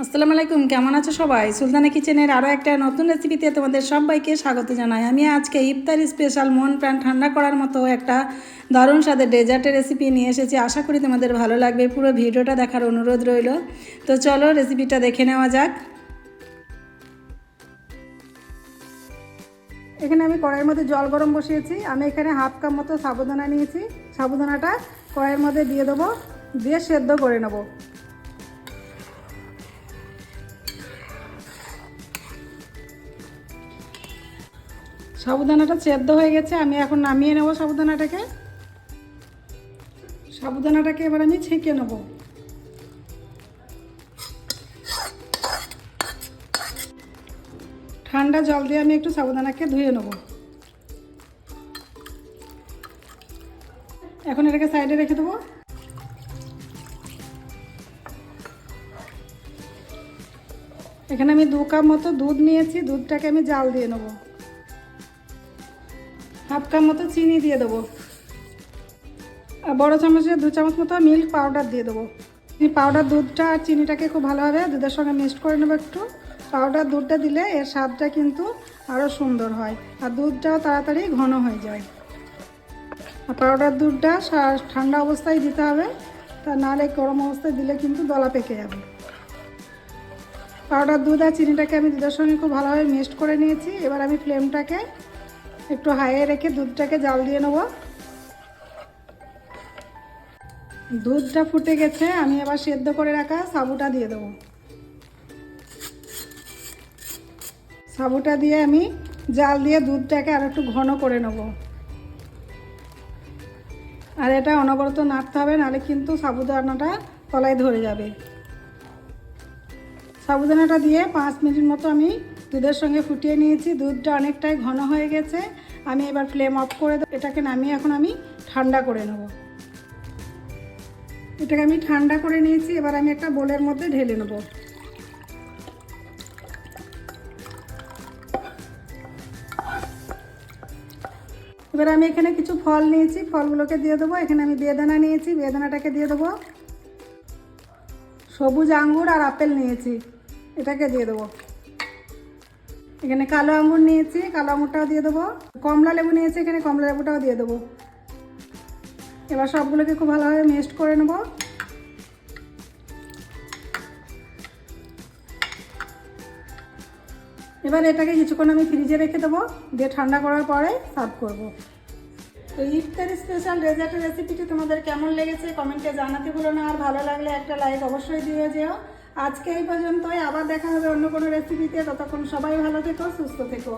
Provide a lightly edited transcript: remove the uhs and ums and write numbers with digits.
আসসালামু আলাইকুম, কেমন আছো সবাই? সুলতানা কিচেনের আরও একটা নতুন রেসিপিতে তোমাদের সবাইকে স্বাগত জানাই। আমি আজকে ইফতারি স্পেশাল মন প্রাণ ঠান্ডা করার মতো একটা দারুণ স্বাদের ডেজার্টের রেসিপি নিয়ে এসেছি। আশা করি তোমাদের ভালো লাগবে, পুরো ভিডিওটা দেখার অনুরোধ রইল। তো চলো রেসিপিটা দেখে নেওয়া যাক। এখানে আমি কড়াইয়ের মধ্যে জল গরম বসিয়েছি। আমি এখানে হাফ কাপ মতো সাবুদানা নিয়েছি। সাবুদানাটা কড়াইয়ের মধ্যে দিয়ে দেবো, দিয়ে সেদ্ধ করে নেবো। সাবুদানাটা সেদ্ধ হয়ে গেছে, আমি এখন নামিয়ে নেব সাবুদানাটাকে। সাবুদানাটাকে এবার আমি ছেঁকে নেব। ঠান্ডা জল দিয়ে আমি একটু সাবুদানাকে ধুয়ে নেব। এখন এটাকে সাইডে রেখে দেবো। এখানে আমি 2 কাপ মতো দুধ নিয়েছি, দুধটাকে আমি জাল দিয়ে নেব। হাফ কাপ মতো চিনি দিয়ে দেবো, আর বড়ো চামচে 2 চামচ মতো মিল্ক পাউডার দিয়ে দেবো। এই পাউডার দুধটা আর চিনিটাকে খুব ভালোভাবে দুধের সঙ্গে মিক্সড করে নেবো। একটু পাউডার দুধটা দিলে এর স্বাদটা কিন্তু আরও সুন্দর হয়, আর দুধটাও তাড়াতাড়ি ঘন হয়ে যায়। আর পাউডার দুধটা ঠান্ডা অবস্থায় দিতে হবে, তা নাহলে গরম অবস্থায় দিলে কিন্তু দলা পেকে যাবে। পাউডার দুধ আর চিনিটাকে আমি দুধের সঙ্গে খুব ভালোভাবে মিক্সড করে নিয়েছি। এবার আমি ফ্লেমটাকে একটু হাইয়ে রেখে দুধটাকে জাল দিয়ে নেব। দুধটা ফুটে গেছে, আমি এবার সেদ্ধ করে রাখা সাবুটা দিয়ে দেবো। সাবুটা দিয়ে আমি জাল দিয়ে দুধটাকে আর একটু ঘন করে নেব। আর এটা অনবরত নাড়তে হবে, নাহলে কিন্তু সাবুদানাটা তলায় ধরে যাবে। সাবুদানাটা দিয়ে 5 মিনিট মতো আমি দুধের সঙ্গে ফুটিয়ে নিয়েছি। দুধটা অনেকটাই ঘন হয়ে গেছে। আমি এবার ফ্লেম অফ করে এটাকে নামিয়ে এখন আমি ঠান্ডা করে নেব। এটাকে আমি ঠান্ডা করে নিয়েছি। এবার আমি একটা বোলের মধ্যে ঢেলে নেব। এবার আমি এখানে কিছু ফল নিয়েছি, ফলগুলোকে দিয়ে দেবো। এখানে আমি বেদানা নিয়েছি, বেদানাটাকে দিয়ে দেবো। সবুজ আঙ্গুর আর আপেল নিয়েছি, এটাকে দিয়ে দেবো। এখানে কালো আঙ্গুর নিয়েছি, কালো আঙ্গুরটাও দিয়ে দেবো। কমলা লেবু নিয়েছি, এখানে কমলা লেবুটাও দিয়ে দেবো। এবার সবগুলোকে খুব ভালোভাবে মিক্সড করে নেব। এবার এটাকে কিছুক্ষণ আমি ফ্রিজে রেখে দেবো, দিয়ে ঠান্ডা করার পরে সার্ভ করব। তো ইফতারি স্পেশাল ডেজার্টের রেসিপিটি তোমাদের কেমন লেগেছে কমেন্টে জানাতে ভুলো না। আর ভালো লাগলে একটা লাইক অবশ্যই দিয়ে যেও। আজকে এই পর্যন্তই, আবার দেখা হবে অন্য কোনো রেসিপিতে। ততক্ষণ সবাই ভালো থেকো, সুস্থ থেকো।